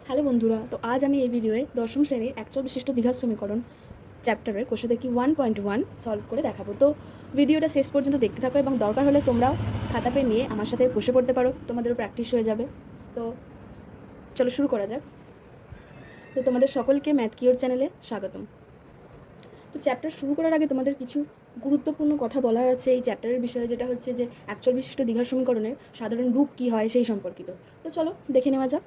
Hello বন্ধুরা, তো আজ আমি এই ভিডিওয়ে দশম শ্রেণীর একচল বিশিষ্ট দ্বিঘাত সমীকরণ চ্যাপ্টারের কোষে দেখি 1.1 সলভ করে দেখাবো। তো ভিডিওটা শেষ পর্যন্ত দেখতে থাকো এবং দরকার হলে তোমরাও খাতা পেন নিয়ে আমার সাথে বসে পড়তে পারো, তোমাদেরও প্র্যাকটিস হয়ে যাবে। তো চলো শুরু করা যাক। তো তোমাদের সকলকে ম্যাথ কিওর চ্যানেলে স্বাগতম। তো চ্যাপ্টার শুরু করার আগে তোমাদের কিছু গুরুত্বপূর্ণ কথা বলার আছে এই চ্যাপ্টারের বিষয়ে, যেটা হচ্ছে যে একচল বিশিষ্ট দ্বিঘাত সমীকরণের সাধারণ রূপ কী হয় সেই সম্পর্কিত। তো চলো দেখে নেওয়া যাক।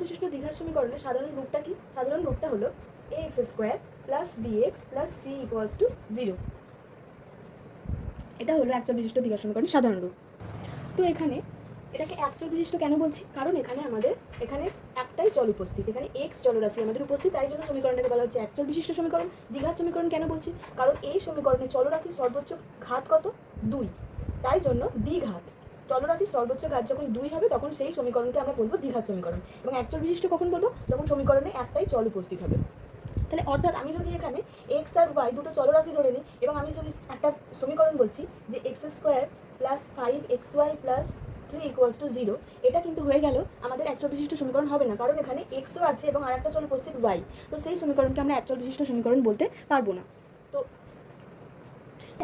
বিশিষ্ট দ্বিঘাত সমীকরণের সাধারণ রূপটা কি? সাধারণ রূপটা হলো ax square plus bx plus c equals to 0। এটা হলো একচল বিশিষ্ট দ্বিঘাত সমীকরণের সাধারণ রূপ। তো এখানে এটাকে একচল বিশিষ্ট কেন বলছি? কারণ এখানে আমাদের একটাই চল উপস্থিত, এখানে x চলরাশি আমাদের উপস্থিত, তাই জন্য সমীকরণটাকে বলা হচ্ছে একচল বিশিষ্ট সমীকরণ। দ্বিঘাত সমীকরণ কেন বলছি? কারণ এই সমীকরণে চলরাশির সর্বোচ্চ ঘাত কত? 2, তাই জন্য দ্বিঘাত। চলরাশির সর্বোচ্চ ঘাত যখন 2 হবে তখন সেই সমীকরণকে আমরা বলবো দ্বিঘাত সমীকরণ। এবং একচল বিশিষ্ট কখন বলবো? যখন সমীকরণে একটাই চল উপস্থিত হবে। তাহলে অর্থাৎ আমি যদি এখানে এক্স আর ওয়াই দুটো চলরাশি ধরে নিই এবং আমি যদি একটা সমীকরণ বলছি যে x square plus 5xy plus 3 equals to 0, এটা কিন্তু হয়ে গেল আমাদের একচল বিশিষ্ট সমীকরণ হবে না, কারণ এখানে এক্সও আছে এবং আর একটা চল উপস্থিত ওয়াই। তো সেই সমীকরণকে আমরা একচল বিশিষ্ট সমীকরণ বলতে পারবো না। তো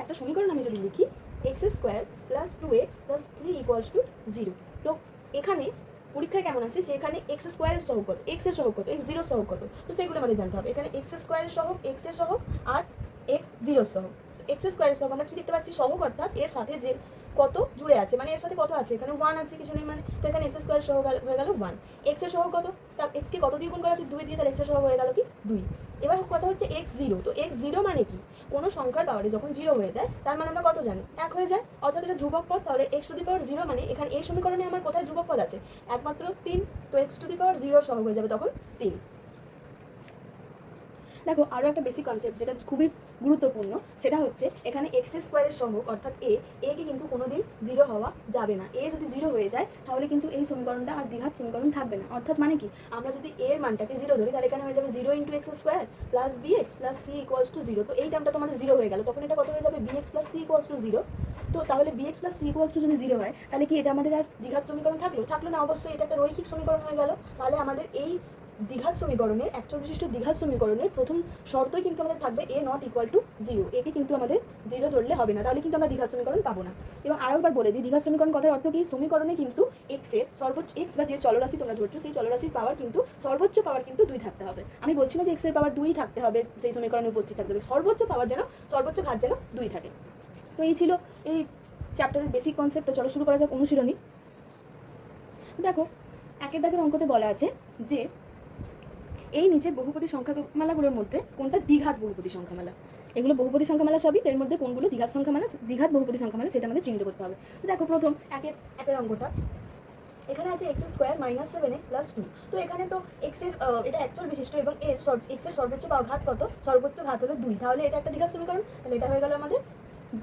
একটা সমীকরণ আমি যদি লিখি x square plus 2x plus 3 equals to 0, তো এখানে পরীক্ষায় কেমন আছে যে এখানে এক্স স্কোয়ারের সহগ কত, এক্স এর সহগ কত, এক্স জিরোর সহগ কত, তো সেগুলো আমাদের জানতে হবে। এখানে এক্স স্কোয়ারের সহগ, এক্স এর সহগ আর এক্স জিরোর সহগ। এক্স স্কোয়ারের সহগ আমরা কি দেখতে পাচ্ছি? সহগ, অর্থাৎ এর সাথে যে কত জুড়ে আছে, মানে এর সাথে কত আছে, এখানে 1 আছে, কিছু নেই মানে, তো এখানে এক্স স্কোয়ারের সহগ হয়ে গেল 1। এক্স এর সহগ কত? তা এক্স কে কত দিয়ে গুণ করা আছে? 2 দিয়ে, তাহলে এক্স এর সহগ হয়ে গেল কি 2। এবার কথা হচ্ছে এক্স জিরো। তো এক্স জিরো মানে কি? কোনো সংখ্যার পাওয়ারে যখন 0 হয়ে যায় তার মানে আমরা কত জানি? 1 হয়ে যায়, অর্থাৎ এটা ধ্রুবক পদ। তাহলে এক্স টু দি পাওয়ার 0 মানে এখানে এই সমীকরণে আমার কোথায় ধ্রুবক পদ আছে? একমাত্র 3। তো এক্স টু দি পাওয়ার 0 সহগ হয়ে যাবে তখন 3। দেখো আরও একটা বেসিক কনসেপ্ট যেটা খুবই গুরুত্বপূর্ণ, সেটা হচ্ছে এখানে এক্স স্কোয়ারের সহগ অর্থাৎ এ কে কিন্তু কোনোদিন 0 হওয়া যাবে না। এ যদি 0 হয়ে যায় তাহলে কিন্তু এই সমীকরণটা আর দ্বিঘাত সমীকরণ থাকবে না। অর্থাৎ মানে কি, আমরা যদি এর মানটাকে 0 ধরি তাহলে এখানে হয়ে যাবে 0 into x square plus bx plus c equals to 0। তো এই টার্মটা তো আমাদের 0 হয়ে গেল, তখন এটা কত হয়ে যাবে? bx plus c equals to 0। তো তাহলে bx plus c equals to যদি 0 হয় তাহলে কি এটা আমাদের আর দ্বিঘাত সমীকরণ থাকলো না? অবশ্যই এটা একটা রৈখিক সমীকরণ হয়ে গেল। তাহলে আমাদের এই দ্বিঘাত সমীকরণের, একচল বিশিষ্ট দ্বিঘাত সমীকরণের প্রথম শর্তই কিন্তু আমাদের থাকবে এ নট ইকুয়াল টু 0। একে কিন্তু আমাদের 0 ধরলে হবে না, তাহলে কিন্তু আমরা দ্বিঘাত সমীকরণ পাবো না। এবং আরও একবার বলে দিই, দ্বিঘাত সমীকরণ কথার অর্থ কি? সমীকরণে কিন্তু এক্স এর সর্বোচ্চ, এক্স বা যে চলরাশি তোমরা ধরছো সেই চলরাশির পাওয়ার কিন্তু সর্বোচ্চ পাওয়ার কিন্তু 2 থাকতে হবে। আমি বলছি না যে এক্স এর পাওয়ার 2 থাকতে হবে সেই সমীকরণে উপস্থিত থাকতে হবে, সর্বোচ্চ পাওয়ার যেন, সর্বোচ্চ ঘাত যেন 2 থাকে। তো এই ছিল এই চ্যাপ্টারের বেসিক কনসেপ্ট। তো চলো শুরু করা যাক অনুশীলনী। দেখো একের দাগের অঙ্কতে বলা আছে যে এই নিচে বহুপদী সংখ্যামালাগুলোর মধ্যে কোনটা দ্বিঘাত বহুপদী সংখ্যামালা। এগুলো বহুপদী সংখ্যামালা সবই, এর মধ্যে কোনগুলো দ্বিঘাত সংখ্যামালা, দ্বিঘাত বহুপদী সংখ্যামালা, সেটা আমাদের চিহ্নিত করতে হবে। তো দেখো প্রথম একের অঙ্কটা, এখানে আছে x square minus 7x plus 2। তো এখানে তো এক্স এর এটা একচল বিশিষ্ট এবং এক্স এর সর্বোচ্চ ঘাত কত? সর্বোচ্চ ঘাত হলো 2, তাহলে এটা একটা দ্বিঘাত সমীকরণ। তাহলে এটা হয়ে গেল আমাদের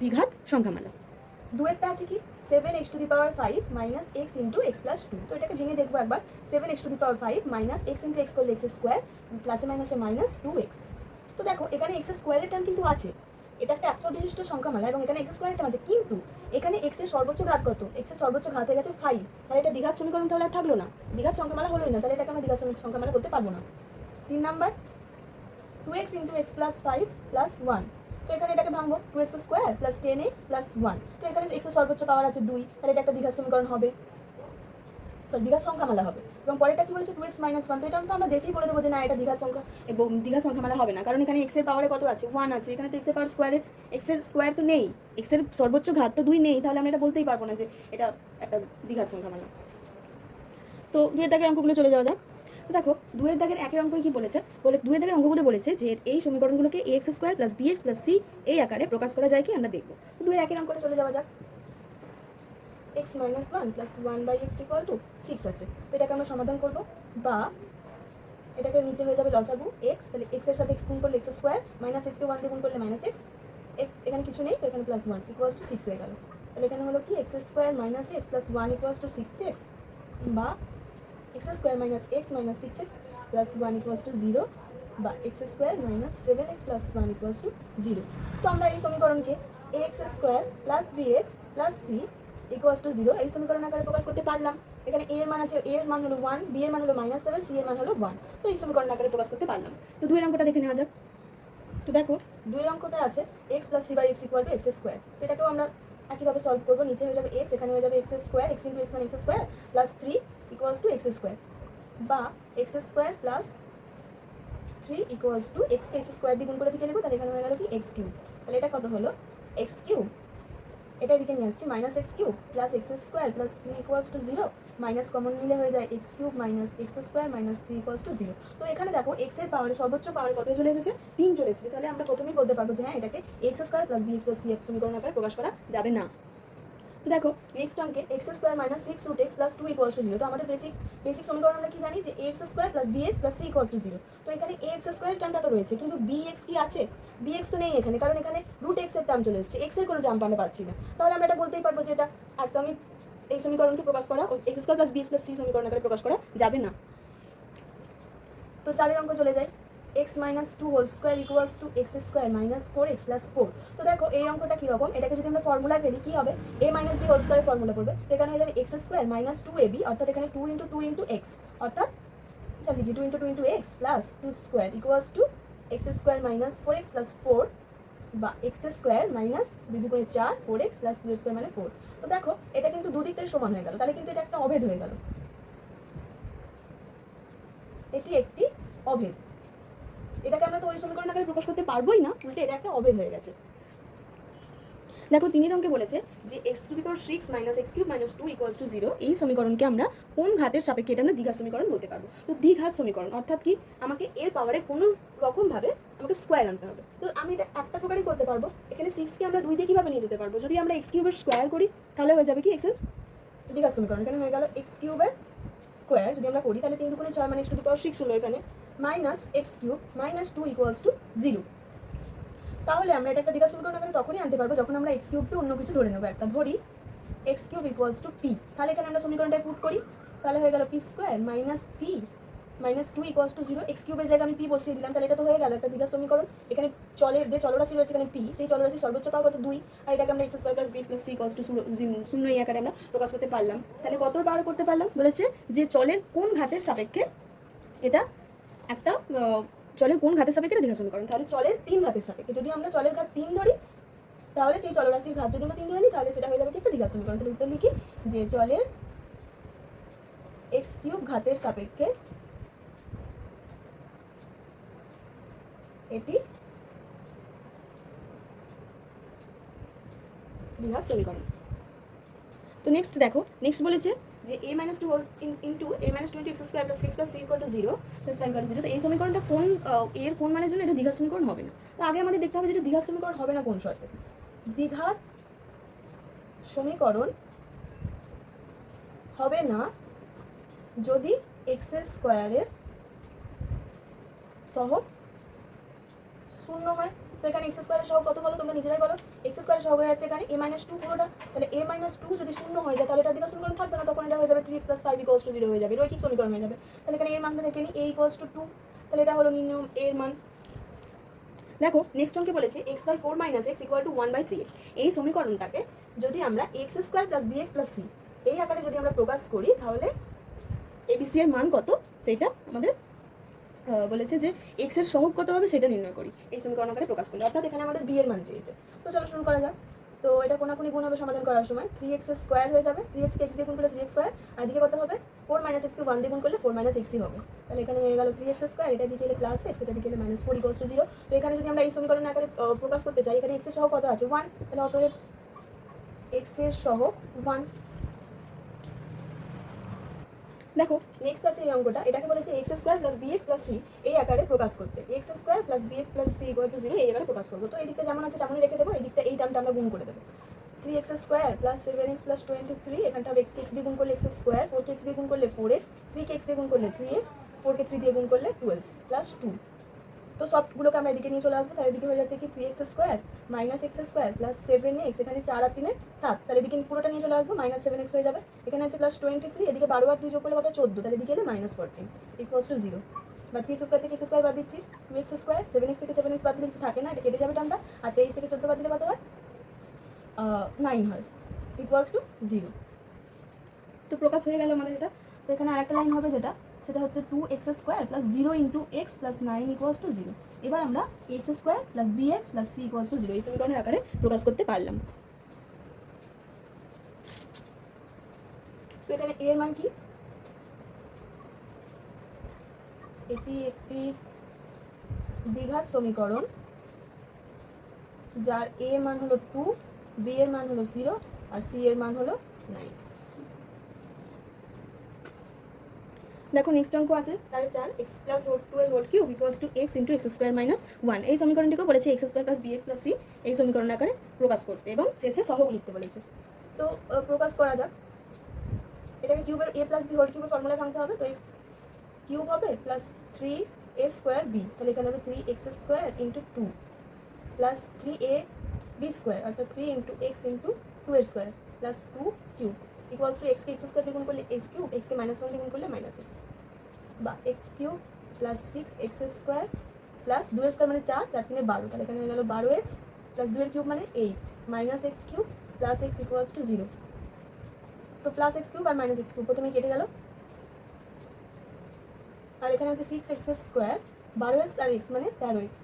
দ্বিঘাত সংখ্যামালা। দুয়েরটা আছে কি? 7x to the power 5 minus x into x plus 2। তো এটাকে ভেঙে দেখবো একবার। 7x to the power 5 minus x into x করলে এক্স স্কোয়ার প্লাসে মাইনাসে মাইনাস 2x। তো দেখো এখানে এক্স স্কোয়ারের টার্ম কিন্তু আছে, এটা একটা একচল বিশিষ্ট সংখ্যামালা এবং এখানে এক্স স্কোয়ারের টার্ম আছে, কিন্তু এখানে এক্স এর সর্বোচ্চ ঘাত কত? এক্স এর সর্বোচ্চ ঘাত হয়ে গেছে 5, তাহলে এটা দ্বিঘাত সমীকরণ তাহলে আর থাকলো না, দ্বিঘাত সংখ্যামালা হলোই না, তাহলে এটাকে আমরা দ্বিঘাত সংখ্যামালা করতে পারবো না। 3 number 2x into x plus 5 plus 1। তো এখানে এটাকে ভাঙবো, 2x square plus 10x plus 1। তো এখানে এক্স এর সর্বোচ্চ পাওয়ার আছে 2, তাহলে এটা একটা দ্বিঘাত সমীকরণ হবে, দ্বিঘাত সংখ্যামালা হবে। এবং পরেরটা কি বলেছে? 2x minus 1। তো এটা তো আমরা দেখেই বলে দেবো যে না, এটা দ্বিঘাত সংখ্যা এবং দ্বিঘাত সংখ্যামালা হবে না, কারণ এখানে এক্স এর পাওয়ারে কত আছে? 1 আছে, এখানে তো এক্স এর পাওয়ার স্কোয়ারের, এক্স এর স্কোয়ার তো নেই, এক্স এর সর্বোচ্চ ঘাত তো 2 নেই, তাহলে আমরা এটা বলতেই পারবো না যে এটা একটা দ্বিঘাত সংখ্যামালা। তো দুয়ের দাগের অঙ্কগুলো চলে যাওয়া যাক। দেখো দুয়ের দাগের একের অঙ্ক কি বলেছে? দুয়ের দাগের অঙ্কগুলো বলেছে যে এই সমীকরণগুলোকে x square plus bx plus c এই আকারে প্রকাশ করা যায় কি আমরা দেখবো। তো দুয়ের একের অঙ্কটা চলে যাওয়া যাক। x minus 1 plus 1/x equal to 6 আছে। তো এটাকে আমরা সমাধান করব, বা এটাকে নিচে হয়ে যাবে লসাগু x, তাহলে x এর সাথে x গুণ করলে x স্কোয়ার মাইনাস x কে 1 দিয়ে গুণ করলে মাইনাস x, এখানে কিছু নেই তো এখানে প্লাস 1 ইকুয়ালস টু 6 হয়ে গেল। তাহলে এখানে হলো কি x square minus x plus 1 equals to 6x, বা x square minus x minus 6x plus 1 equals to 0, বা x square minus 7x plus 1 equals to 0। তো আমরা এই সমীকরণকে x square plus b x plus c equals to 0 এই সমীকরণ আকারে প্রকাশ করতে পারলাম। এখানে এ এর মান আছে, এ এর মান হলো 1, বি এর মান হলো -7, সি এর মান হলো 1। তো এই সমীকরণ আকারে প্রকাশ করতে পারলাম। তো দুই অঙ্কটা দেখে নেওয়া যাক। তো দেখো দুই অঙ্কতে আছে x plus 3/x equal to x square. তো এটাকেও আমরা একইভাবে সলভ করবো। নিচে হয়ে যাবে এক্স, এখানে হয়ে যাবে x square, x into x মানে x square plus 3 equals to x square, বা x square plus 3 equals to x কে এক্স স্কোয়ার দিয়ে গুণ করে দিকে নেবো, তাহলে এখানে হয়ে গেল কি এক্স কিউব। তাহলে এটা কত হলো এক্স কিউব, এটা এদিকে নিয়ে আসছি minus x cube plus x square plus 3 equals to 0, minus common নিলে হয়ে যায় x cube minus x square minus 3 equals to 0। তো এখানে দেখো এক্স এর পাওয়ারে সর্বোচ্চ পাওয়ারে কত চলে এসেছে 3 চলে এসেছে। তাহলে আমরা প্রথমেই বলতে পারবো যে হ্যাঁ এটাকে x square plus b x plus c x সমীকরণ আকারে প্রকাশ করা যাবে না। তো দেখো নেক্সট অঙ্কে x square minus 6 root x plus 2 equals to 0। তো আমাদের বেসিক সমীকরণ আমরা কি জানি যে x square plus b x plus c equals to 0। তো এখানে এক্স স্কোয়ার টার্মটা তো রয়েছে, কিন্তু বি এক্স কি আছে? বি এক্স তো নেই এখানে, কারণ এখানে রুট এক্স এর টার্ম চলে এসেছে, এক্স এর কোনো টার্ম আমরা পাচ্ছি না। তাহলে আমরা এটা বলতেই পারবো যে এটা একদমই এই সমীকরণকে প্রকাশ করা x square plus b x plus c সমীকরণ আকারে প্রকাশ করা যাবে না। তো 4 অঙ্ক চলে যায় x minus 2 whole square equals to x square minus 4x plus 4। তো দেখো এই অঙ্কটা কীরকম, এটাকে যদি আমরা ফর্মুলায় ফেলি কী হবে, a মাইনাস বি হোল স্কোয়ারের ফর্মুলা পড়বে। তো এখানে হয়ে যাবে এক্স স্কোয়ার মাইনাস 2ab, অর্থাৎ এখানে 2 ইন্টু 2 ইন্টু এক্স, অর্থাৎ চাল লিখি 2 into 2 into x plus 2 square equals to x square minus 4x plus 4, বা এক্স স্কোয়ার মাইনাস 2 দুগুণে 4 4x প্লাস 2 স্কোয়ার মানে 4। তো দেখো এটা কিন্তু দুদিকটাই সমান হয়ে গেল, তাহলে কিন্তু এটা একটা অভেদ হয়ে গেল, এটি একটি অভেদ। এটাকে আমরা তো ওই সমীকরণ আকারে প্রকাশ করতে পারবোই না, উল্টে এটা একটা অভেদ হয়ে গেছে। দেখো 3 অঙ্কে বলেছে যে x to the power 6 minus x cube minus 2 equals to 0 এই সমীকরণকে আমরা কোন ঘাতের সাপেক্ষে এটা আমরা দ্বিঘাত সমীকরণ বলতে পারবো। তো দ্বিঘাত সমীকরণ অর্থাৎ কি, আমাকে এর পাওয়ারে কোনো রকম ভাবে আমাকে স্কোয়ার আনতে হবে। তো আমি এটা একটা প্রকারই করতে পারবো। এখানে 6 কে আমরা 2 দিয়ে কিভাবে নিয়ে যেতে পারবো, যদি আমরা x কিউবের স্কোয়ার করি তাহলে হয়ে যাবে কি x এর দ্বিঘাত সমীকরণ। এখানে হয়ে গেল x কিউবের স্কোয়ার যদি আমরা করি তাহলে 3 দুগুণে 6 মানে x টু দি পাওয়ার 6 হলো এখানে, minus x cube minus 2 equals to 0। তাহলে আমরা এটা একটা দ্বিঘাত সমীকরণ আকারে তখনই আনতে পারবো যখন আমরা এক্স কিউবকে অন্য কিছু ধরে নেবো। একটা ধরি x cube equals two P, তাহলে এখানে আমরা সমীকরণটা পুট করি, তাহলে হয়ে গেল P square minus P minus 2 equals to 0। X কিউবের জায়গায় আমি পি বসিয়ে দিলাম, তাহলে এটা তো হয়ে গেল একটা দ্বিঘাত সমীকরণ। এখানে চলের যে চলরাশি রয়েছে এখানে পি, সেই চলরাশি সর্বোচ্চ পাওয়া কত 2, আর এটাকে আমরা x square plus b plus c equals to 0 এই আকারে আমরা প্রকাশ করতে পারলাম। তাহলে কত বার করতে পারলাম, বলেছে যে চলের কোন ঘাতের সাপেক্ষে এটা একটা চলের কোন ঘাতের সাপেক্ষে দ্বিঘাত সমীকরণ। তাহলে চলের 3 ঘাতের সাপেক্ষে যদি আমরা চলের ঘাত 3 ধরি, তাহলে সেই চলরাশির ঘাত যদি আমরা 3 ধরে নিই তাহলে সেটা হয়ে যাবে কি একটা দ্বিঘাত সমীকরণ। তাহলে উত্তর লিখি যে চলের এক্স কিউব ঘাতের সাপেক্ষে এটি দ্বিঘাত সমীকরণ। তো নেক্সট দেখো, নেক্সট বলেছে যে a minus 2 into a minus 2 into x square plus 6 plus c equal to 0 plus 5 equal to 0। তো এই সমীকরণটা কোন এর কোন মানের জন্য এটা দ্বিঘাত সমীকরণ হবে না। তো আগে আমাদের দেখতে হবে যে এটা দ্বিঘাত সমীকরণ হবে না কোন শর্তে। দ্বিঘাত সমীকরণ হবে না যদি এক্স স্কোয়ারের সহগ 0 হয়। তো এখানে এক্স স্কোয়ারের সহগ কত বলো তোমরা নিজেরাই বলো। এক্স স্কোয়ারের সহগ হয়ে যাচ্ছে এখানে a মাইনাস 2 পুরোটা, তাহলে a মাইনাস 2 যদি 0 হয়ে যায় তাহলে এটা দ্বিঘাত সমীকরণ থাকবে না, তখন এটা হয়ে যাবে 3x প্লাস 5 ইকুয়ালস টু 0 হয়ে যাবে, রৈখিক সমীকরণ হয়ে যাবে। তাহলে এখানে এর মানটা দেখে নিই, a ইকুয়ালস টু 2, তাহলে এটা হলো নির্ণয় এর মান। দেখো নেক্সট অঙ্কে বলেছে x/4 minus x equal to 1/3x। এই সমীকরণটাকে যদি আমরা x square plus bx plus c এই আকারে যদি আমরা প্রকাশ করি তাহলে এবিসি এর মান কত সেটা আমাদের বলেছে যে এক্স এর সহগ কত হবে সেটা নির্ণয় করি এই সমীকরণ আকারে প্রকাশ করলে। অর্থাৎ এখানে আমাদের বি এর মান চেয়েছে। তো চলো শুরু করা যাক। তো এটা কোনাকুনি গুণ হবে সমাধান করার সময়, 3x স্কোয়ার হয়ে যাবে, 3x কে x দিয়ে গুণ করলে 3x স্কোয়ার, আর এদিকে কত হবে 4 মাইনাস x কে 1 দিয়ে গুণ করলে 4 মাইনাস x হবে। তাহলে এখানে হয়ে গেল 3x স্কোয়ার, এটা দিকে এলে প্লাস x, এটা দিকে এলে মাইনাস 4 ইকুয়ালস টু 0। তো এখানে যদি আমরা এই সমীকরণ আকারে প্রকাশ করতে চাই, এখানে x এর সহগ কত আছে 1, তাহলে অতএব x এর সহগ 1। দেখো নেক্সট আছে এই অঙ্কটা, এটাকে বলেছে x square plus bx plus c এই আকারে প্রকাশ করতে। X square plus bx plus c equal to 0 এই আকারে প্রকাশ করবো। তো এই দিকটা যেমন আছে তেমনই রেখে দেবো, এই দিকটা এই টার্মটা আমরা গুণ করে দেবো। 3x square plus 7x plus 23, এখানটা হবে x কে x দিয়ে গুণ করলে x স্কোয়ার, 4 কে x দিয়ে গুণ করলে 4x, 3 কে x দিয়ে গুণ করলে 3x, 4 কে 3 দিয়ে গুণ করলে 12 প্লাস 2। তো সবগুলোকে আমরা এদিকে নিয়ে চলে আসবো, তাহলে এদিকে হয়ে যাচ্ছে কি 3x square minus x square plus 7x, এখানে 4 আর 3 7, তাহলে এদিকে পুরোটা নিয়ে চলে আসবো, মাইনাস 7x হয়ে যাবে। এখানে আছে প্লাস 23, এদিকে 12 আর 2 যোগ করলে কত 14, তাহলে এদিকে এলে মাইনাস 14 ইকুয়ালস টু 0। বা 3x স্কোয়ার থেকে x স্কোয়ার বাদ দিচ্ছি, 2x স্কোয়ার, 7x থেকে 7x বাদ দিলে কিছু থাকে না, এটা কেটে যাবে টার্মটা, আর 23 থেকে 14 বাদ দিলে কত হয় 9 হয় ইকুয়ালস টু 0। তো প্রকাশ হয়ে গেল আমাদের এটা। তো এখানে আরেকটা লাইন হবে সেটা হচ্ছে 2x square plus 0 into x plus 9 equals to 0। এবার আমরা x square plus bx plus c equals to 0 এই সমীকরণের আকারে প্রকাশ করতে পারলাম। তো এখানে এর মান কি? এটি একটি দ্বিঘাত সমীকরণ যার a মান হলো 2, b এর মান হলো 0 আর c এর মান হলো 9। দেখো নেক্সট অঙ্ক আছে 4 x প্লাস 2 এর whole cube equals to x into x square minus 1। এই সমীকরণটিকে বলেছে x square plus bx plus c এই সমীকরণ আকারে প্রকাশ করতে এবং শেষে সহগ লিখতে বলেছে। তো প্রকাশ করা যাক। এটাকে কিউবের a প্লাস b হোল কিউবের ফর্মুলায় ভাঙতে হবে। তো x কিউব হবে প্লাস 3a স্কোয়ার b, তাহলে এখানে হবে 3x square into 2 plus 3ab square অর্থাৎ 3 ইন্টু এক্স ইন্টু 2 এর square plus 2 cube equals to এক্সকে এক্স স্কোয়ার দ্বিগুণ করলে এক্স কিউব, এক্সকে -1 দ্বিগুণ করলে -x বা x cube plus 6x square plus 2 এর স্কোয়ার মানে 4, 4 3 12, তাহলে এখানে হয়ে গেল 12x প্লাস 2 এর কিউব মানে 8 minus x cube plus x equals to 0। তো প্লাস এক্স কিউব আর মাইনাস এক্স কিউব প্রথমে কেটে গেল, আর এখানে আছে 6x স্কোয়ার 12x আর x মানে 13x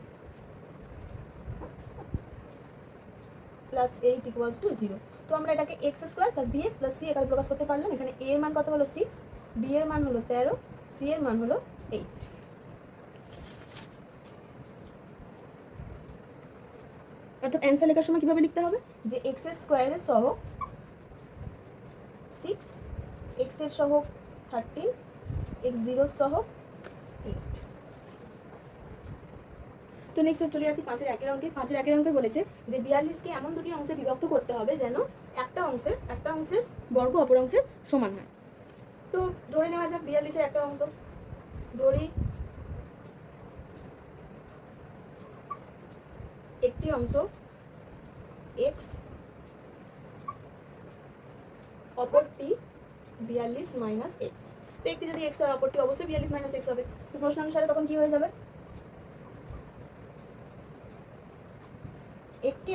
প্লাস 8 ইকুয়ালস টু 0। তো আমরা এটাকে x square plus bx plus c একারে প্রকাশ করতে পারলাম। এখানে a এর মান কত হলো 6, b এর মান হলো 13, c এর মান হলো 8। অর্থাৎ অ্যান্সার লেখার সময় কিভাবে লিখতে হবে যে x স্কোয়ারের সহগ 6, x এর সহগ 13, x জিরোর সহগ 8। তো নেক্সট চলে যাচ্ছি 5 এর একের অঙ্কে। 5 এর একের অঙ্কে বলেছে যে 42কে এমন দুটি অংশে বিভক্ত করতে হবে যেন একটা অংশের বর্গ অপর অংশের সমান হয়। তো ধরে নেওয়া যাক 42 এর একটা অংশ, ধরি একটি অংশ x অপরটি 42 মাইনাস x। তো একটি যদি x হয় অপরটি অবশ্যই 42 মাইনাস x হবে। তো প্রশ্ন অনুসারে তখন কি হয়ে যাবে? একটি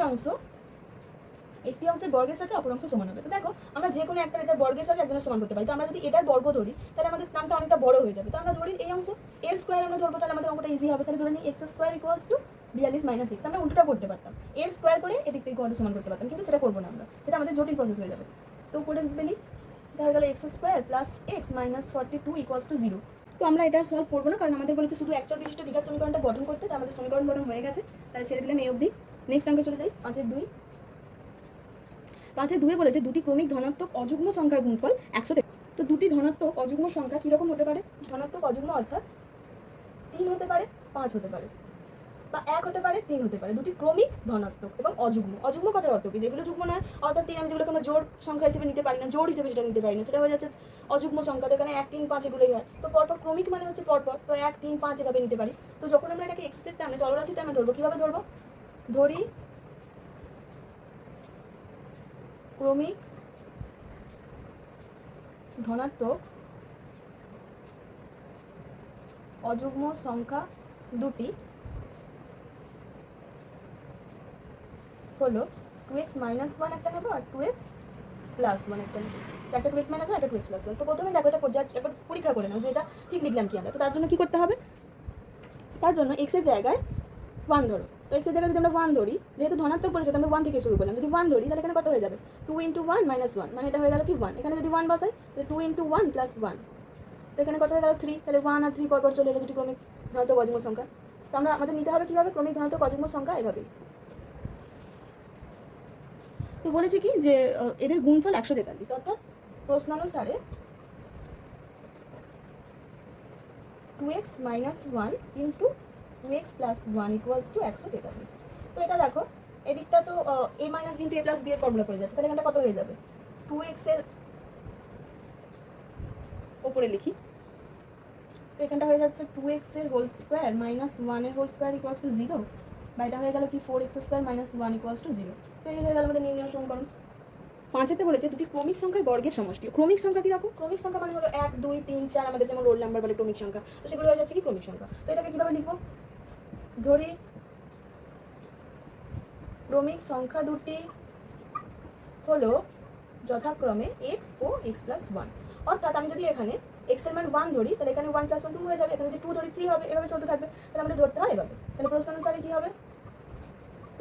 অংশের বর্গের সাথে অপর অংশ সমান হবে। তো দেখো আমরা যে কোনো একটা এটার বর্গের সাথে একজনের সমান করতে পারি। তো আমরা যদি এটার বর্গ ধরি তাহলে আমাদের নামটা অনেকটা বড় হয়ে যাবে। তো আমরা ধরি এই অংশ এর স্কোয়ার আমরা ধরবো, তাহলে আমাদের অঙ্কটা ইজি হবে। তাহলে ধরে নিই x square equals two 42 minus x। আমরা উল্টোটা করতে পারতাম, এর স্কোয়ার করে এদিক থেকে গড় সমান করতে পারতাম, কিন্তু সেটা করবো না আমরা, সেটা আমাদের জটিল প্রসেস হয়ে যাবে। তো করে ফেলি, এটা হয়ে গেল x square plus x minus 42 equals to 0। তো আমরা এটা সলভ করবো না, কারণ আমাদের বলেছে শুধু একচল বিশিষ্ট দ্বিঘাত সমীকরণটা গঠন করতে। তো আমাদের সমীকরণ গঠন হয়ে গেছে, তাহলে ছেড়ে দিলাম এই অবধি। নেক্সট অঙ্কে চলে যাই 5 এর 2। 5 এর 2 বলেছে দুটি ক্রমিক ধনাত্মক অযুগ্ম সংখ্যার গুণফল 100। তো দুটি ধনাত্মক অযুগ্ম সংখ্যা কীরকম হতে পারে? ধনাত্মক অযুগ্ম অর্থাৎ 3 হতে পারে, 5 হতে পারে, বা 1 হতে পারে, 3 হতে পারে। দুটি ক্রমিক ধনাত্মক এবং অযুগ্ম। অযুগ্ম কথার অর্থ কি? যেগুলো যুগ্ম নয়, অর্থাৎ 3 আমি যেগুলোকে আমরা জোড় সংখ্যা হিসেবে নিতে পারি না, জোড় হিসেবে সেটা নিতে পারি না, সেটা হয়ে যাচ্ছে অযুগ্ম সংখ্যা। তো এখানে 1 3 5 এগুলোই হয়। তো পরপর ক্রমিক মানে হচ্ছে পরপর, তো 1 3 5 এভাবে নিতে পারি। তো যখন আমরা এটাকে এক্স এর টার্মে চলরাশির টার্মে ধরবো, কিভাবে ধরবো? ধরি ক্রমিক ধনাত্মক অযুগ্ম সংখ্যা দুটি হলো 2x মাইনাস 1 একটা নেবো আর 2x প্লাস 1 একটা নেবো। একটা 2x মাইনাস 1 একটা 2x প্লাস 1। তো প্রথমে দেখো এটা একবার পরীক্ষা করে নাও যে এটা ঠিক লিখলাম কি আমরা। তো তার জন্য কি করতে হবে? তার জন্য x এর জায়গায় 1 ধরো। তো x এর জায়গায় যদি আমরা 1 ধরি, যেহেতু ধনাত্মক বলেছে আমরা 1 থেকে শুরু করলাম, যদি 1 ধরি তাহলে এখানে কত হয়ে যাবে? 2 ইন্টু 1 মাইনাস 1, মানে এটা হয়ে গেল কি 1। এখানে যদি 1 বসাই তাহলে 2 ইন্টু 1 প্লাস 1, তো এখানে কত হয়ে গেল 3। তাহলে 1 আর 3 পরপর চলে এলো দুটি ক্রমিক ধনাত্মক অযুগ্ম সংখ্যা। তো আমাদের নিতে হবে কিভাবে ক্রমিক ধনাত্মক অযুগ্ম সংখ্যা? এভাবেই। তো বলেছে কি যে এদের গুণফল 143, অর্থাৎ প্রশ্নানুসারে 2x minus 1 into 2x plus 1 equals two 143। তো এটা দেখো এদিকটা তো a minus into a plus b এর ফর্মুলা পড়ে যাচ্ছে, তাহলে এখানটা কত হয়ে যাবে? 2x এর ওপরে লিখি, তো এখানটা হয়ে যাচ্ছে 2x এর হোল স্কোয়ার মাইনাস 1 এর হোল স্কোয়ার ইকুয়ালস টু 0, বা এটা হয়ে গেল কি 4x square minus 1 equals to 0। তো এই হয়ে গেল আমাদের নির্ণয় সমীকরণ। 5 বলেছে দুটি ক্রমিক সংখ্যার বর্গের সমষ্টি। ক্রমিক সংখ্যা কীরকম? ক্রমিক সংখ্যা মানে হলো 1 2 3 4, আমাদের যেমন রোল নাম্বার বলে ক্রমিক সংখ্যা। তো সেগুলো হয়ে যাচ্ছে কি ক্রমিক সংখ্যা। তো এটাকে কীভাবে লিখবো? ধরি ক্রমিক সংখ্যা দুটি হলো যথাক্রমে এক্স ও এক্স প্লাস ওয়ান। অর্থাৎ আমি যদি এখানে এক্স এর মান 1 ধরি, তাহলে এখানে 1 + 1 2 হয়ে যাবে, এখানে যদি 2 ধরি 3 হবে, এভাবে চলতে থাকবে। তাহলে আমাদের ধরতে হয় এভাবে। তাহলে প্রশ্ন অনুসারে কি হবে,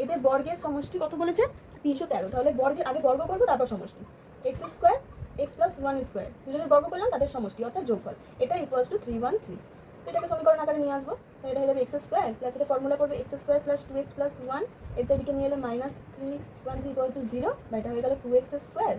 এদের বর্গের সমষ্টি কত বলেছে 313। তাহলে বর্গের আগে বর্গ করবো, তারপর সমষ্টি। X square x plus 1 square দুজনের বর্গ করলাম, তাদের সমষ্টি অর্থাৎ যোগফল, এটা ইকুয়ালস টু 313। তো এটাকে সমীকরণ আকারে নিয়ে আসবো। তো এটা হয়ে যাবে এক্স স্কোয়ার প্লাস, এটা ফর্মুলা করবে x square plus 2x plus 1, এটা এদিকে নিয়ে এলে -313 ইকুয়াল টু 0, বা এটা হয়ে গেল 2x square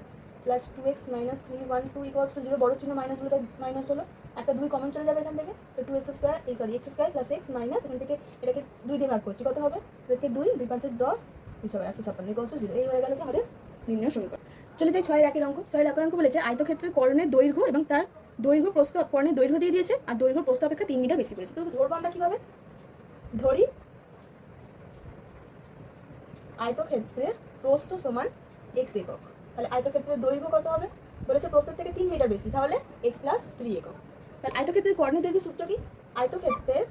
plus 2x minus 312 equals to 0। বড় চিহ্ন মাইনাসগুলো মাইনাস হলো, একটা 2 কমন চলে যাবে এখান থেকে। তো 2x square x square plus x minus, এখান থেকে এটাকে 2 দিয়ে ভাগ করছি, কত হবে, এটাকে 2 2 5 10 156 ইকুয়ালস টু 0। এই হয়ে গেল কি আমাদের নির্ণয় সমীকরণ। চলে যাই 6 এর একের অঙ্ক। 6 এর একের অঙ্ক বলেছে আয়তক্ষেত্রের কর্ণের দৈর্ঘ্য এবং তার দৈর্ঘ্য প্রস্থ, কর্ণের দৈর্ঘ্য দিয়ে দিয়েছে আর দৈর্ঘ্য প্রস্থ অপেক্ষা 3 মিটার বেশি বলেছে। তো ধরবো আমরা কিভাবে, ধরি আয়তক্ষেত্রের প্রস্থ সমান x একক। তাহলে আয়তক্ষেত্রের দৈর্ঘ্য কত হবে, বলেছে প্রস্থের থেকে 3 মিটার বেশি, তাহলে x প্লাস 3 একক। তাহলে আয়তক্ষেত্রের কর্ণের দৈর্ঘ্যের সূত্র কি, আয়তক্ষেত্রের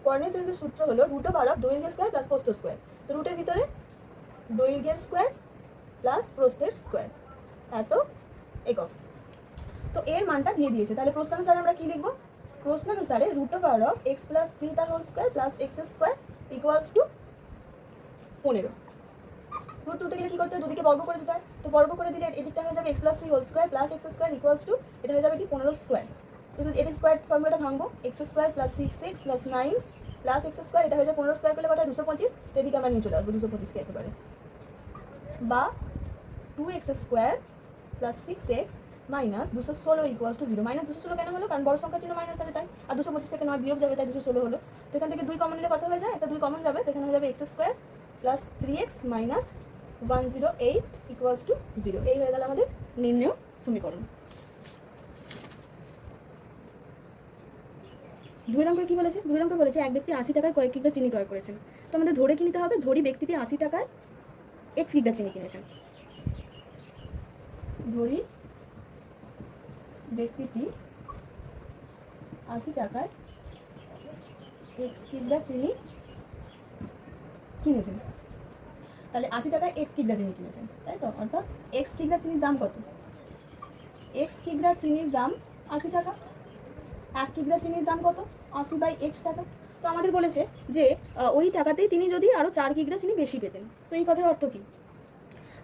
কর্ণের দৈর্ঘ্যের সূত্র হলো √12 দৈর্ঘ্য স্কয়ার প্লাস প্রস্থ স্কয়ার। তো রুটের ভিতরে দৈর্ঘ্যের স্কয়ার প্লাস প্রস্থের স্কয়ার এত একক। তো এর মানটা দিয়ে দিয়েছে। তাহলে প্রশ্নানুসারে আমরা কি লিখব, প্রশ্নানুসারে √12 x প্লাস 3 তার whole square plus x square equals to 15। √2 থেকে কি করতে হয়, দুদিকে বর্গ করে দিতে হয়। তো বর্গ করে দিলে এদিকটা হয়ে যাবে x plus 3 whole square plus x square equals to, এটা হয়ে যাবে কি 15 স্কয়ার। তো এর স্কয়ার ফর্মুলাটা ভাঙবো, x square plus 6x plus 9 plus x square, এটা হয়ে যাবে 15 স্কয়ার করলে কত হয় 225। তো এদিকে আমরা নিয়ে চলে আসবো 225 কে একেবারে, বা 2x square plus 6x minus 216 equals to 0। Minus 216 কেন হলো, কারণ বড় সংখ্যার চিহ্ন মাইনাস আছে তাই, আর 225 থেকে 9 বিয়োগ যাবে তাই 216 হলো। তো এখান থেকে 2 কমন নিলে কত হয়ে যায়, একটা 2 কমন যাবে, তো এখানে হয়ে যাবে x square plus 3x minus 108 equals to 0। এই হয়ে গেল আমাদের নির্ণয় সমীকরণ। দুই অঙ্কে কি বলেছে, দুই অঙ্কে বলেছে এক ব্যক্তি 80 টাকায় কয়েক কিগ্রা চিনি ক্রয় করেছেন। তো আমাদের ধরে কি নিতে হবে, ধরি ব্যক্তিটি 80 টাকায় x কিগ্রা চিনি কিনেছেন। ধরি ব্যক্তিটি 80 টাকায় x কিগ্রা চিনি কিনেছেন। তাহলে 80 টাকায় x কিগ্রা চিনি কিনেছেন, তাই তো, অর্থাৎ x কিগ্রা চিনির দাম কত, x কিগ্রা চিনির দাম 80 টাকা, 1 কিগ্রা চিনির দাম কত 80/x টাকা। তো আমাদের বলেছে যে ওই টাকাতেই তিনি যদি আরও 4 কিগ্রা চিনি বেশি পেতেন। তো এই কথার অর্থ কি,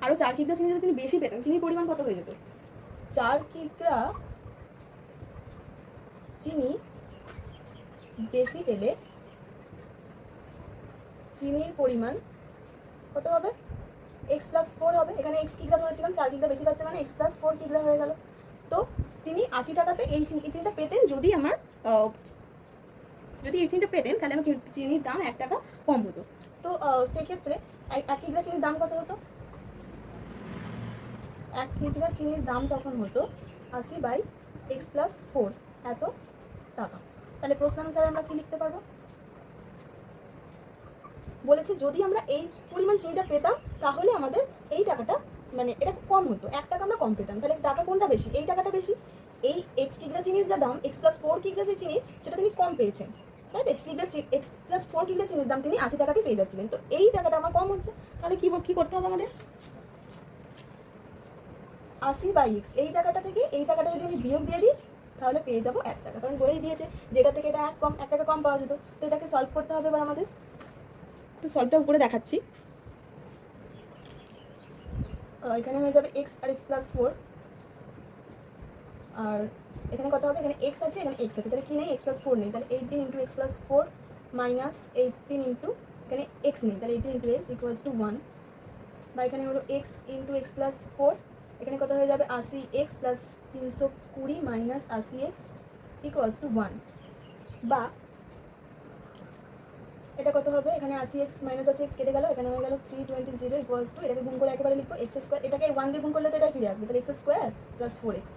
আরও 4 কিগ্রা চিনি যদি তিনি বেশি পেতেন, চিনির পরিমাণ কত হয়ে যেত, 4 কিগ্রা চিনি বেশি পেলে চিনির পরিমাণ কত হবে, x প্লাস 4 হবে। এখানে x কিগ্রা ধরেছিলাম, 4 কিগ্রা বেশি পাচ্ছে মানে x প্লাস 4 কিগ্রা হয়ে গেল। তো তিনি 80 টাকাতে এই চিনিটা পেতেন, যদি আমার যদি এই চিনিটা পেতেন তাহলে আমার চিনির দাম 1 টাকা কম হতো। তো সেক্ষেত্রে 1 কিগ্রা চিনির দাম কত হতো, 1 কিগ্রা চিনির দাম তখন হতো 80/x প্লাস 4 এত টাকা। তাহলে প্রশ্নানুসারে আমরা কি লিখতে পারবো, বলেছে যদি আমরা এই পরিমাণ চিনিটা পেতাম তাহলে আমাদের এই টাকাটা মানে এটা কম হতো, 1 টাকা আমরা কম পেতাম। তাহলে টাকা কোনটা বেশি, এই টাকাটা বেশি। এই x কিগ্রা চিনির যা দাম, x প্লাস 4 কিগ্রা যে চিনি, সেটা তিনি কম পেয়েছেন, তাই তো। x প্লাস 4 কিগ্রা চিনির দাম তিনি 80 টাকাতে পেয়ে যাচ্ছিলেন, তো এই টাকাটা আমার কম হচ্ছে। তাহলে কি করতে হবে আমাদের, 80/x, এই টাকাটা থেকে এই টাকাটা যদি আমি বিয়োগ দিয়ে দিই তাহলে পেয়ে যাবো 1 টাকা, কারণ বলেই দিয়েছে যেটা থেকে এটা 1 টাকা কম পাওয়া যেত। তো এটাকে সলভ করতে হবে এবার আমাদের। তো সলভটা উপরে দেখাচ্ছি, এখানে হয়ে যাবে x আর x প্লাস 4, আর এখানে কত হবে, এখানে x আছে এখানে x আছে, তাহলে কি নেই, x প্লাস 4 নেই, তাহলে 18 into x plus 4 minus 18 into এখানে x নেই, তাহলে 18 ইন্টু x ইকুয়ালস টু 1, বা এখানে হলো x ইন্টু x প্লাস 4, এখানে কত হয়ে যাবে 80x plus 320 minus 80x equals to 1, বা এটা কত হবে, এখানে 80x মাইনাস 80x কেটে গেল, এখানে হয়ে গেল 320 ইকুয়ালস টু, এটাকে গুণ করে একেবারে লিখবো x স্কয়ার, এটাকে 1 দিয়ে গুণ করলে তো এটা ফিরে আসবে, তাহলে x স্কয়ার প্লাস 4x,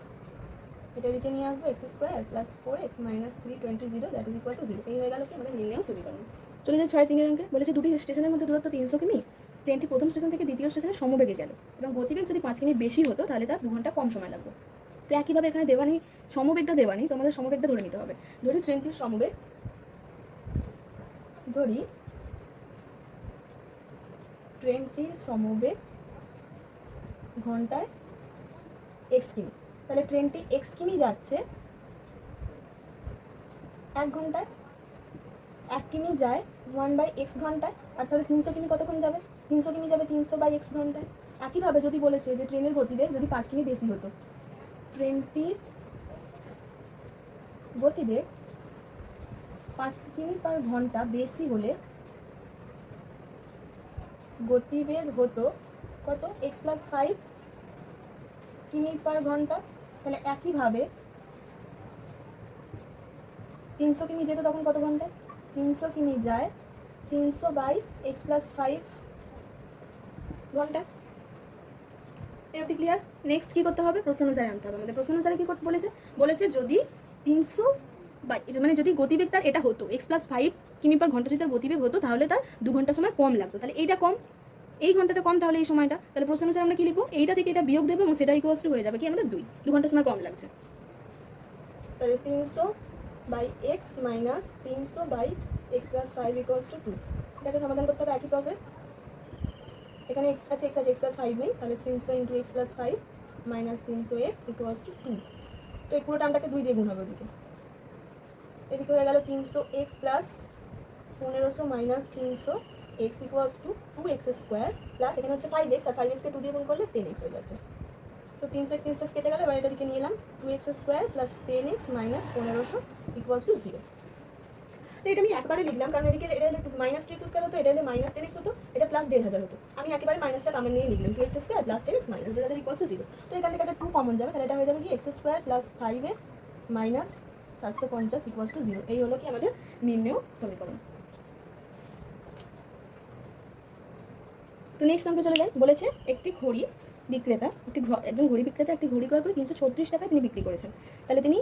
এটা দিকে নিয়ে আসবো x square plus 4x minus 320 that is equal to 0। এই হয়ে গেল কি আমাদের নির্ণয় সমীকরণ। চলে যায় 6-3 অঙ্কে, বলেছে দুটি স্টেশনের মধ্যে দূরত্ব 300 কিমি, ট্রেনটি প্রথম স্টেশন থেকে দ্বিতীয় স্টেশনে সমবেগে গেল এবং গতিবেগ যদি 5 কিমি বেশি হতো তাহলে তার 2 ঘন্টা কম সময় লাগবে। তো একইভাবে এখানে দেওয়া নেই, সমবেগটা দেওয়া নেই, তো আমাদের সমবেগটা ধরে নিতে হবে। ধরি ট্রেনটির সমবেগ, ধরি ট্রেনটির সমবেগ ঘন্টায় এক্স কিমি। তাহলে ট্রেনটি এক্স কিমি যাচ্ছে 1 ঘন্টায়, 1 কিমি যায় 1/x ঘন্টায়, আর তাহলে 300 কিমি কতক্ষণ যাবে? 300 কিমি যাবে 300/x ঘন্টায়। একইভাবে যদি বলেছে যে ট্রেনের গতিবেগ যদি 5 কিমি বেশি হতো, ট্রেনটির গতিবেগ 5 কিমি পার ঘন্টা বেশি হলে গতিবেগ হতো কত? x+5 কিমি পার ঘন্টা। তাহলে একইভাবে 300 কিমি যেত তখন কত ঘন্টায়? 300 কিমি যায় 300/x+5 ঘন্টা। এটি ক্লিয়ার? নেক্সট কী করতে হবে? প্রশ্ন অনুসারে আনতে হবে আমাদের। প্রশ্ন অনুসারে কী করতে বলেছে যদি 300 মানে যদি গতিবেগ তার এটা হতো x+5 কিমি পার ঘন্টা যদি তার গতিবেগ হতো, তাহলে তার 2 ঘন্টা সময় কম লাগতো। তাহলে এইটা কম, এই ঘন্টাটা কম, তাহলে এই সময়টা, তাহলে প্রশ্ন অনুসারে আমরা কী লিখবো? এইটা থেকে এটা বিয়োগ দেবো এবং সেটা ইকুয়ালস টু হয়ে যাবে কি আমাদের 2 ঘন্টা সময় কম লাগছে। তাহলে 300/x minus 300/x+5 equals to 2। এটাকে সমাধান করতে হবে একই প্রসেস। এখানে x আছে, x+5 নেই, তাহলে 300 × x+5 minus 300x equals to 2। তো এই পুরো টার্মটাকে 2 দিয়ে গুণ হবে ওদিকে। এদিকে হয়ে গেল 300x plus 1500 minus 300x equals to 2x² plus এখানে হচ্ছে 5x, আর 5xকে 2 দিয়ে গুণ করলে 10x হয়ে যাচ্ছে। তো 300x কেটে গেল, এবার এটা দিকে নিয়ে এলাম 2x² plus 10x minus 1500 equals to 0। তো এটা আমি একবারে লিখলাম, কারণ এদিকে এটা হলে -2x² হতো, এটা হলে -10x হতো, এটা প্লাস 1500 হতো। আমি একেবারে মাইনাসটা কমন নিয়ে লিখলাম 2x² plus 10x minus 1500 equals to 0। তো এখান থেকে একটা 2 কমন যাবে, তাহলে এটা হয়ে যাবে কি x² plus 5x minus 750 equals to 0। এই হলো কি আমাদের নির্ণেয় সমীকরণ। তো নেক্সট অঙ্কে চলে যাই। বলেছে একটি ঘড়ি বিক্রেতা, একজন ঘড়ি বিক্রেতা একটি ঘড়ি ক্রয় করে 336 টাকায় তিনি বিক্রি করেছেন। তাহলে তিনি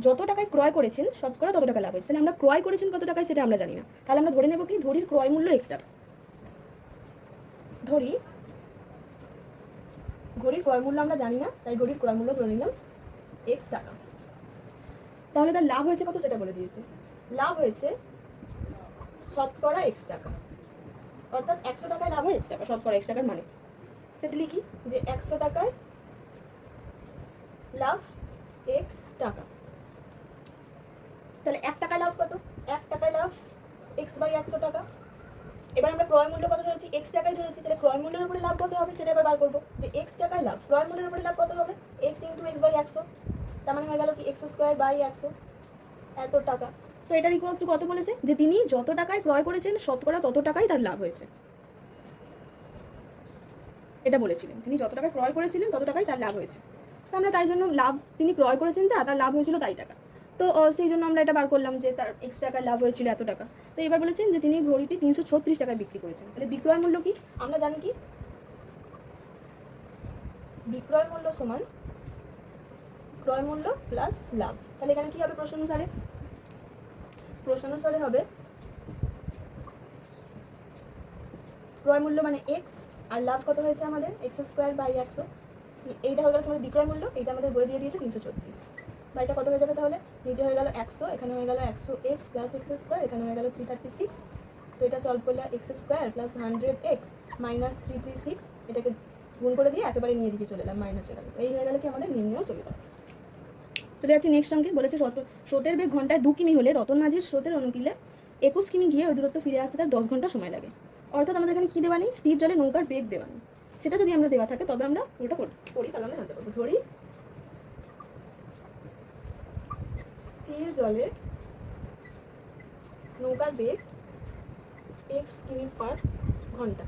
যত টাকায় ক্রয় করেছেন শতকরা তত টাকা লাভ হয়েছে। তাহলে আমরা ক্রয় করেছেন কত টাকায় সেটা আমরা জানি না, তাহলে আমরা ধরে নেব কি ঘড়ির ক্রয় মূল্য x টাকা। ঘড়ির ক্রয় মূল্য আমরা জানি না, তাই ঘড়ির ক্রয় মূল্য ধরে নিলাম x টাকা। তাহলে তার লাভ হয়েছে কত সেটা বলে দিয়েছে। লাভ হয়েছে শতকরা x টাকা, অর্থাৎ 100 টাকায় লাভ হয় x টাকা, শতকরা x টাকার মানে। সেটা লিখি যে 100 টাকায় লাভ x টাকা। তাহলে 1 টাকায় লাভ কত? 1 টাকায় লাভ x/100 টাকা। এবার আমরা ক্রয় মূল্য কত ধরেছি? x টাকায় ধরেছি, তাহলে ক্রয় মূল্যের উপরে লাভ কত হবে সেটা এবার বার করবো। যে x টাকায় লাভ, ক্রয় মূল্যের উপরে লাভ কত হবে? x × x/100, তার মানে হয়ে গেল কি x²/100 এত টাকা। তো এটার ইকুয়ালস টু কত বলেছে? যে তিনি যত টাকায় ক্রয় করেছেন শতকরা তত টাকাই তার লাভ হয়েছে, এটা বলেছিলেন। তিনি যত টাকা ক্রয় করেছিলেন তত টাকাই তার লাভ হয়েছে। তো আমরা তাই জন্য লাভ তিনি ক্রয় করেছেন যা, তার লাভ হয়েছিল তাই টাকা। তো সেই জন্য আমরা এটা বার করলাম যে তার x টাকার লাভ হয়েছিল এত টাকা। তো এবার বলেছেন যে তিনি ঘড়িটি 336 টাকায় বিক্রি করেছেন। তাহলে বিক্রয় মূল্য কি আমরা জানি কি? বিক্রয় মূল্য সমান ক্রয় মূল্য প্লাস লাভ। তাহলে এখানে কি হবে? প্রশ্ন অনুসারে হবে ক্রয় মূল্য মানে x, আর লাভ কত হয়েছে আমাদের? x²/100। এইটা হয়ে গেল তোমাদের বিক্রয় মূল্য, এইটা আমাদের বই দিয়ে দিয়েছে 336। বা এটা কত হয়ে যাবে তাহলে? নিচে হয়ে গেল 100, এখানে হয়ে গেল 100x প্লাস x², এখানে হয়ে গেল 336। তো এটা সলভ করলে x² প্লাস 100x মাইনাস 336, এটাকে গুণ করে দিয়ে একেবারে নিয়ে দিকে চলে এলাম মাইনাস হয়ে গেল। তো এই হয়ে গেল কি আমাদের নির্ণয় সমীকরণ। চলে যাচ্ছি নেক্সট অঙ্কে। বলেছে স্রোতের বেগ ঘন্টায় 2 কিমি হলে রতন মাঝির স্রোতের অনুকূলে 21 কিমি গিয়ে ওই দূরত্ব ফিরে আসতে তার 10 ঘন্টা সময় লাগে। অর্থাৎ আমাদের এখানে কী দেওয়া নেই? স্থির জলে নৌকার বেগ দেওয়া নেই। সেটা যদি আমরা দেওয়া থাকে তবে আমরা ওটা করি, তাহলে আমরা জানতে পারবো। ধরি স্থির জলে নৌকার বেগ x কিমি পার ঘন্টা।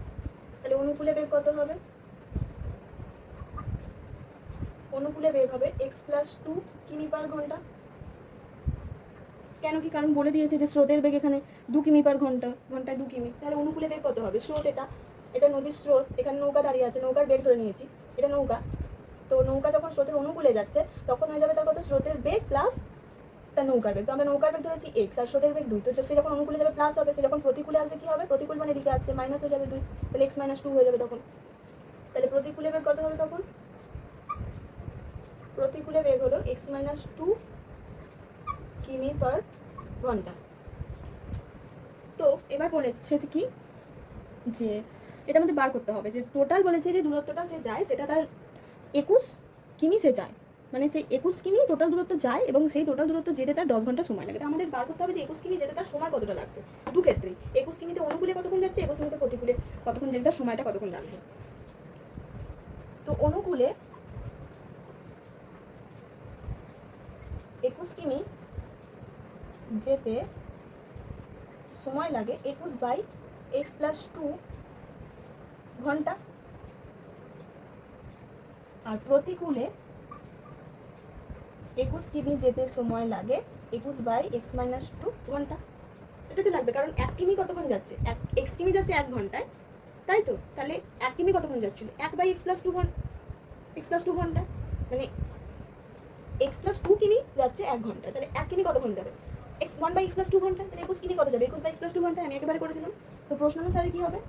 তাহলে অনুকূলে বেগ কত হবে? অনুকূলে বেগ হবে x+2 কিমি পার ঘন্টা। কেন কি? কারণ বলে দিয়েছে যে স্রোতের বেগ এখানে 2 কিমি পার ঘন্টা, ঘন্টায় 2 কিমি। তাহলে অনুকূলে বেগ কত হবে? স্রোত এটা নদীর স্রোত, এখানে নৌকা দাঁড়িয়ে আছে, নৌকার বেগ ধরে নিয়েছি, এটা নৌকা। তো নৌকা যখন স্রোতের অনুকূলে যাচ্ছে তখন হয়ে যাবে তার কত? স্রোতের বেগ প্লাস তার নৌকার বেগ। তো আমরা নৌকার বেগ ধরেছি x আর স্রোতের বেগ 2, তো সে যখন অনুকূলে যাবে প্লাস হবে, সে যখন প্রতিকূলে আসবে কি হবে? প্রতিকূল মানে এদিকে আসছে মাইনাস হয়ে যাবে 2, তাহলে x-2 হয়ে যাবে তখন। তাহলে প্রতিকূলে বেগ কত হবে তখন? প্রতিকূলে বেগ হলো x-2 কিমি পার ঘন্টা। তো এবার বলেছে যে কি, যে এটা আমাদের বার করতে হবে যে টোটাল বলেছে যে দূরত্বটা সে যায় সেটা তার 21 কিমি সে যায়, মানে সেই 21 কিমি টোটাল দূরত্ব যায় এবং সেই টোটাল দূরত্ব যেতে তার 10 ঘন্টা সময় লাগে। আমাদের বার করতে হবে যে 21 কিমি যেতে তার সময় কতটা লাগছে। দু ক্ষেত্রেই 21 কিমিতে অনুকূলে কতক্ষণ যাচ্ছে, 21 কিমিতে প্রতিকূলে কতক্ষণ যেতে তার সময়টা কতক্ষণ লাগছে। তো অনুকূলে 21 কিমি যেতে সময় লাগে 21/x+2 ঘন্টা, আর প্রতিকূলে 21 কিমি যেতে সময় লাগে 21/x-2 ঘন্টা। এটা তো লাগবে, কারণ 1 কিমি কতক্ষণ যাচ্ছে, x কিমি যাচ্ছে 1 ঘন্টায়, তাই তো? তাহলে 1 কিমি কতক্ষণ যাচ্ছিল, 1/x+2 ঘন্টা, মানে x+2 কিমি যাচ্ছে 1 ঘন্টা, তাহলে 1 কিমি কতক্ষণ যাবে, 1/x+2 ঘন্টা, তাহলে 21 কিমি কত যাবে, 21/x+2 ঘন্টা। আমি একেবারে করে দিলাম। তো প্রশ্নানুসারে কি হবে,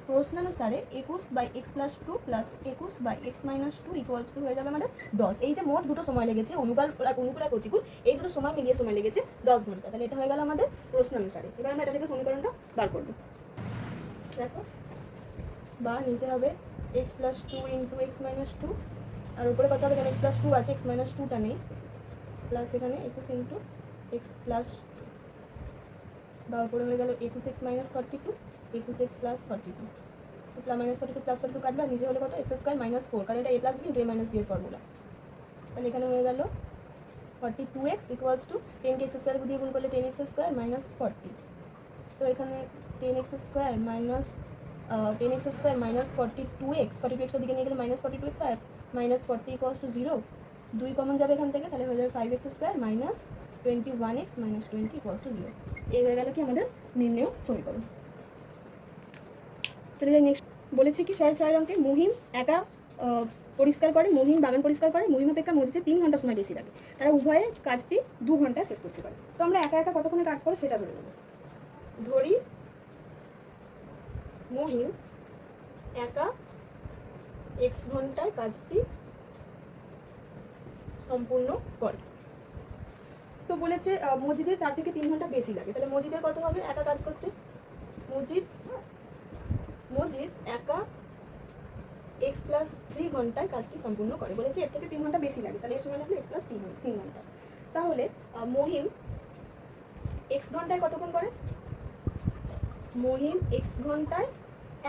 প্রশ্নানুসারে 21/x+2 plus 21/x-2 equals to হয়ে যাবে আমাদের 10। এই যে মোট দুটো সময় লেগেছে, অনুকূল আর প্রতিকূল, এই দুটো সময় মিলিয়ে সময় লেগেছে 10 ঘন্টা। তাহলে এটা হয়ে গেল আমাদের প্রশ্নানুসারে। এবার আমরা এটা থেকে সমীকরণটা বার করব। দেখো, বা নিচে হবে x+2 ইন্টু x-2, আর উপরে কত হবে, এখানে x+2 আছে, x-2টা নেই, প্লাস এখানে 21 ইন্টু x+2, বা উপরে হয়ে গেল 21x-42, 21x+42, তো -42 + 42 কাটবে, আর নিচে হলে কত, x² - 4, কারণ এটা a + b into a - b এর ফর্মুলা। তাহলে এখানে হয়ে গেল 42x ইকুয়ালস টু 10কে x² দিয়ে গুণ করলে 10x² - 40, তো এখানে 10x² - 42x, 42x দিকে নিয়ে গেলে -42x R -40 equals to 0, 2 common যাবে এখান থেকে, তাহলে হয়ে যাবে 5x² - 21x - 20 ইকুয়ালস টু 0। এই হয়ে গেল কি আমাদের নির্ণেয় সমীকরণ। তাহলে নেক্সট বলেছি কি, 6 অঙ্কে মহিম একা পরিষ্কার করে, মহিম বাগান পরিষ্কার করে, মহিম অপেক্ষা মসজিদে 3 ঘন্টা সময় বেশি লাগে, তারা উভয়ে কাজটি 2 ঘন্টায় শেষ করতে পারে। তো আমরা একা একা কতক্ষণে কাজ করে সেটা ধরে নেব। ধরি মহিম একা x ঘন্টায় কাজটি সম্পূর্ণ করে। তো বলেছে মসজিদের তার থেকে 3 ঘন্টা বেশি লাগে, তাহলে মসজিদের কত হবে একা কাজ করতে, মসজিদ একা x+3 ঘন্টায় কাজটি সম্পূর্ণ করে। বলেছে এর থেকে 3 ঘন্টা বেশি লাগে, তাহলে এর সময় লাগবে x+3 ঘন্টা। তাহলে মহিম x ঘন্টায় কতক্ষণ করে, মহিম x ঘন্টায়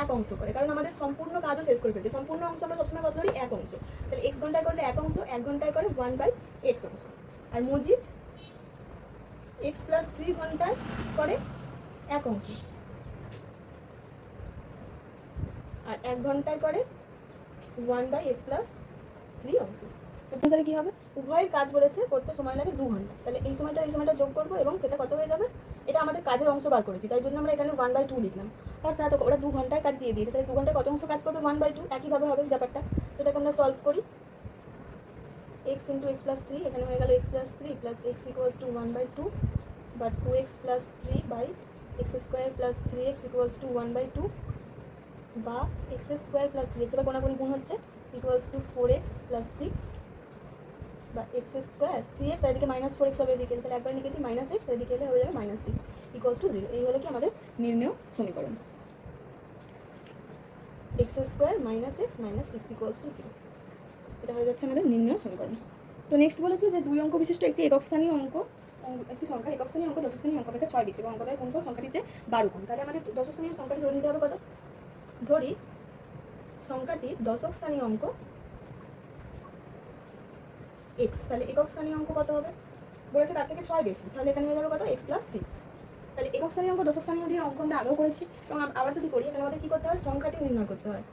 1 অংশ করে, কারণ আমাদের সম্পূর্ণ কাজও শেষ করে ফেলছে। সম্পূর্ণ অংশ আমরা সবসময় কত ধরি, 1 অংশ, তাহলে x ঘন্টায় করলে 1 অংশ, 1 ঘন্টায় করে 1/x অংশ। আর মসজিদ x+3 ঘন্টায় করে 1 অংশ, আর 1 ঘন্টায় করে 1/x+3 অংশ। তো কি হবে, উভয়ের কাজ বলেছে করতে সময় লাগে 2 ঘন্টা, তাহলে এই সময়টা যোগ করবো এবং সেটা কত হয়ে যাবে, এটা আমাদের কাজের অংশ বার করেছি, তাই জন্য আমরা এখানে 1/2 লিখলাম, অর্থাৎ ওরা 2 ঘন্টায় কাজ দিয়ে দিয়েছে, তাহলে 2 ঘন্টায় কত অংশ কাজ করবে, 1/2, একইভাবে হবে ব্যাপারটা। তো এটাকে আমরা সলভ করি, x ইন্টু x+3, এখানে হয়ে গেল x+3 plus x equals to 1/2, বা 2x + 3/x² + 3x equals to 1/2, বা x² + 3x, এবার কোনাকুনি গুণ হচ্ছে, ইকুয়ালস টু 4x + 6, বা x² 3x, এদিকে -4x হবে এদিকে, তাহলে একবার লিখে দিই -x, এদিকে এলে হয়ে যাবে -6 ইকুয়ালস টু 0। এই হলো কি আমাদের নির্ণেয় সমীকরণ, x² - x -6 ইকুয়ালস টু 0। এটা হয়ে যাচ্ছে আমাদের নির্ণেয় সমীকরণ। তো নেক্সট বলেছি যে 2 অঙ্ক বিশিষ্ট একটি একক স্থানীয় অঙ্ক, একটি সংখ্যার একক স্থানীয় অঙ্ক দশক স্থানীয় অঙ্ক অপেক্ষা 6 বেশি এবং অঙ্কটার কোনটা সংখ্যাটির চেয়ে 12 কম। তাহলে আমাদের দশক স্থানীয় সংখ্যাটি ধরে নিতে হবে কত, ধরি সংখ্যাটি দশক স্থানীয় অঙ্ক x, তাহলে একক স্থানীয় অঙ্ক কত হবে, বলেছে তার থেকে 6 বেশি, তাহলে এখানে হয়ে যাবে কত, x+6। তাহলে একক স্থানীয় অঙ্ক দশক স্থানীয় দিয়ে অঙ্ক আমরা আগেও করেছি, এবং আবার যদি করি এখানে আমাদের কী করতে হয়, সংখ্যাটি নির্ণয় করতে হয়।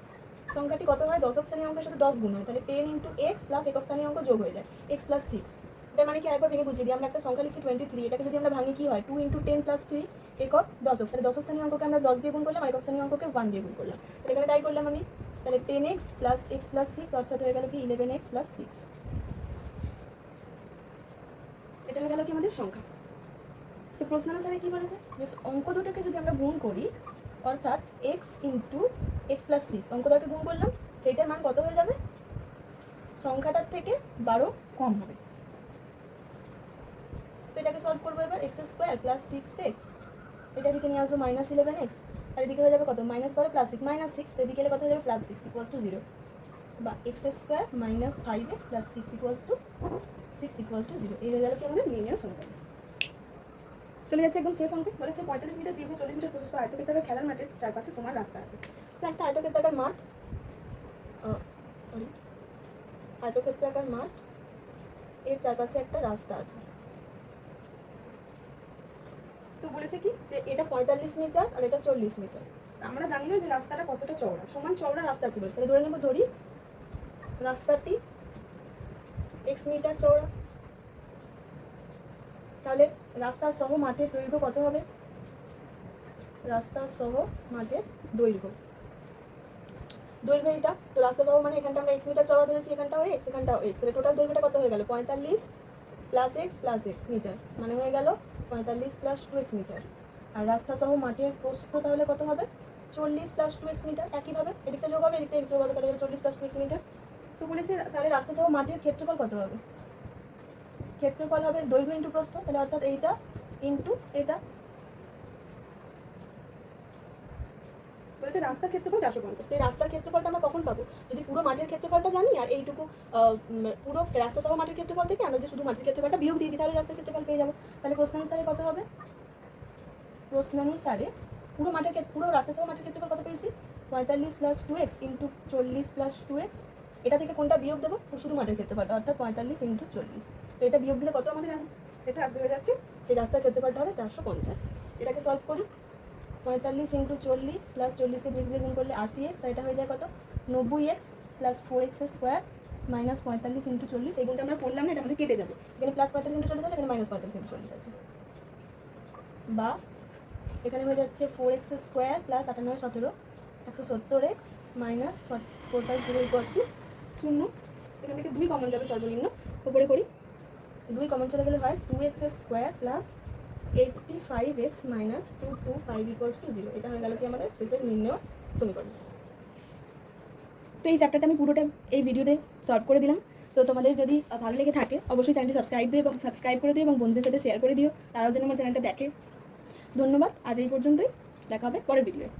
সংখ্যাটি কত হয়, দশক স্থানীয় অঙ্কের সাথে 10 গুণ হয়, তাহলে 10 ইন্টু x প্লাস একক স্থানীয় অঙ্ক যোগ হয়ে যায় x+6। এটা মানে কি, আরেকবার ভেঙে বুঝিয়ে দিই, আমরা একটা সংখ্যা লিখছি 23, এটাকে যদি আমরা ভাঙি কি হয়, 2 ইন্টু 10 + 3 একক দশক, তাহলে দশক স্থানীয় অঙ্ককে আমরা 10 দিয়ে গুণ করলাম, আর একক স্থানীয় অঙ্ককে 1 দিয়ে গুণ করলাম, তাহলে এখানে তাই করলাম আমি। তাহলে 10x প্লাস x+6 অর্থাৎ হয়ে গেল কি 11x + 6। এটা হয়ে গেল কি আমাদের সংখ্যা। তো প্রশ্নানুসারে কি বলেছে, যে অঙ্ক দুটোকে যদি আমরা গুণ করি, অর্থাৎ x ইন্টু x+6 অঙ্ক দুটোকে গুণ করলাম, সেইটার মান কত হয়ে যাবে, সংখ্যাটার থেকে 12 কম হবে। তো এটাকে সলভ করবো এবার, x² + 6x, এটা দিকে নিয়ে আসবো -11x আর এদিকে হয়ে যাবে কত -12 + 6 -6, তো এদিকে গেলে কত হয়ে যাবে +6 = 0, বা x² - 5x + 6 = 0। এই হয়ে গেল কি আমাদের নির্ণয় সমীকরণ। চলে যাচ্ছে একদম শেষ অঙ্কে। বলেছে 45 মিটার দীর্ঘ 40 মিটার প্রশস্ত আয়তক্ষেত্রাকার খেলার মাঠের চারপাশে সমান রাস্তা আছে। তো একটা আয়তক্ষেত্রাকার মাঠ, আয়তক্ষেত্রাকার মাঠ, এর চারপাশে একটা রাস্তা আছে। তো বলেছে কি যে এটা 45 মিটার আর এটা 40 মিটার। আমরা জানি না যে রাস্তাটা কতটা চওড়া, সমান চওড়া রাস্তা আছে বলেছে, তাহলে ধরে নেব, ধরি রাস্তাটি x মিটার চওড়া। তাহলে রাস্তা সহ মাঠের দৈর্ঘ্য কত হবে? রাস্তা সহ মাঠের দৈর্ঘ্য এটা, তো রাস্তা সহ মানে এখানটা আমরা x মিটার চওড়া ধরেছি, এখানটাও x, এখানটাও x, তাহলে টোটাল দৈর্ঘ্যটা কত হয়ে গেল? 45 + x + x মিটার, মানে হয়ে গেল 45 + 2x মিটার। আর রাস্তা সহ মাঠের প্রস্থ তাহলে কত হবে? 40 + 2x মিটার। একইভাবে এদিকটা যোগ হবে, এদিকটা x যোগ হবে, তাহলে 40 + 2x মিটার। তো বলেছে তাহলে রাস্তা সহ মাঠের ক্ষেত্রফল কত হবে? ক্ষেত্রফল হবে দৈর্ঘ্য ইন্টু প্রস্থ, তাহলে অর্থাৎ এইটা ইন্টু এটা। বলেছে রাস্তার ক্ষেত্রফল 450। তো এই রাস্তার ক্ষেত্রফলটা আমরা কখন পাবো? যদি পুরো মাঠের ক্ষেত্রফলটা জানি আর এইটুকু পুরো রাস্তা সহ মাঠের ক্ষেত্রফল থেকে আমরা যদি শুধু মাঠের ক্ষেত্রফলটা বিয়োগ দিয়ে দিই, তাহলে রাস্তার ক্ষেত্রফল পেয়ে যাবো। তাহলে প্রশ্নানুসারে কত হবে? প্রশ্নানুসারে পুরো রাস্তা সহ মাঠের ক্ষেত্রফল কত পেয়েছি? 45 + 2x × 40 + 2x। এটা থেকে কোনটা বিয়োগ দেবো? শুধু মাঠের ক্ষেত্রফলটা, অর্থাৎ 45 × 40। তো এটা বিয়োগ দিলে কত আমাদের আসবে? সেটা আসবে, হয়ে যাচ্ছে সেই রাস্তার ক্ষেত্রফলটা হবে 450। এটাকে সলভ করি। 45 × 40 + 40কে 2x দিয়ে গুণ করলে 80x, আর এটা হয়ে যায় কত? 90x + 4x² - 45 × 40। এই গুণটা আমরা করলাম না, এটা আমাদের কেটে যাবে। এখানে +45 × 40 আছে, এখানে -45 × 40 আছে, বা এখানে হয়ে যাচ্ছে 4x² + 98 17 170x - 450 = 0। এখান থেকে 2 কমন যাবে সর্বনিম্ন, উপরে করি। 2 কমন চলে গেলে হয় 2x² + 85x - 225 = 0। এটা হয়ে গেল কি আমাদের শেষের নির্ণয় সমীকরণ। তো এই চ্যাপ্টারটা আমি পুরোটা এই ভিডিওতে সলভ করে দিলাম। তো তোমাদের যদি ভালো লেগে থাকে অবশ্যই চ্যানেলটি সাবস্ক্রাইব করে দিও এবং বন্ধুদের সাথে শেয়ার করে দিও, তারাও যেন আমার চ্যানেলটা দেখে। ধন্যবাদ, আজ এই পর্যন্তই, দেখা হবে পরের ভিডিওয়ে।